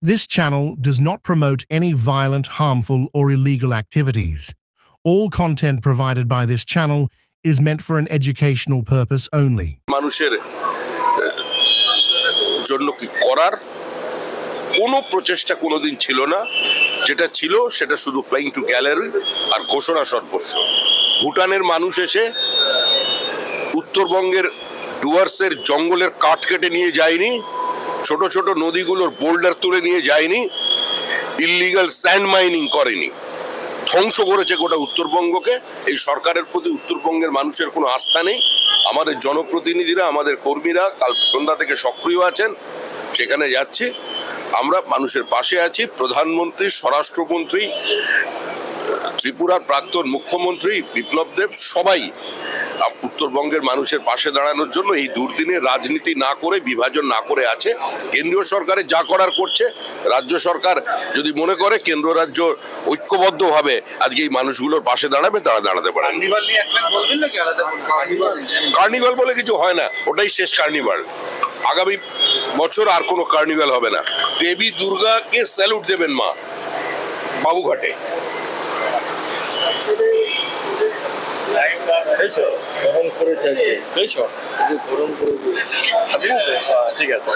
This channel does not promote any violent, harmful, or illegal activities. All content provided by this channel is meant for an educational purpose only. মানুষের জন্য কি করার কোনো প্রচেষ্টা কোনোদিন ছিল না। যেটা ছিল সেটা শুধু প্লেইং টু গ্যালারি আর ঘোষণা সর্বস্ব। ভুটানের মানুষ এসে উত্তরবঙ্গের ডুয়ার্সের জঙ্গলের কাঠ কেটে নিয়ে যায়নি, ছোট ছোট নদীগুলোর বোল্ডার তুলে নিয়ে যায়নি, ইললিগাল স্যান্ড মাইনিং করেনি, ধ্বংস করেছে গোটা উত্তরবঙ্গকে। এই সরকারের প্রতি উত্তরবঙ্গের মানুষের কোনো আস্থা নেই। আমাদের জনপ্রতিনিধিরা, আমাদের কর্মীরা কাল সন্ধ্যা থেকে সক্রিয় আছেন, সেখানে যাচ্ছি। আমরা মানুষের পাশে আছি। প্রধানমন্ত্রী, স্বরাষ্ট্রমন্ত্রী, ত্রিপুরার প্রাক্তন মুখ্যমন্ত্রী বিপ্লব দেব সবাই উত্তরবঙ্গের মানুষের পাশে দাঁড়ানোর জন্য এই দুর্দিনে রাজনীতি না করে, বিভাজন না করে আছে। কেন্দ্রীয় সরকারে যা করার করছে, রাজ্য সরকার যদি মনে করে কেন্দ্র রাজ্য ঐক্যবদ্ধভাবে আজকে এই মানুষগুলোর পাশে দাঁড়াবে, তারা দাঁড়াতে পারে। কার্নিভাল বলে কিছু হয় না, ওটাই শেষ কার্নিভাল। আগামী বছর আর কোনো কার্নিভাল হবে না। দেবী দুর্গাকে স্যালুট দেবেন মা বাবুঘাটে। ঠিক আছে।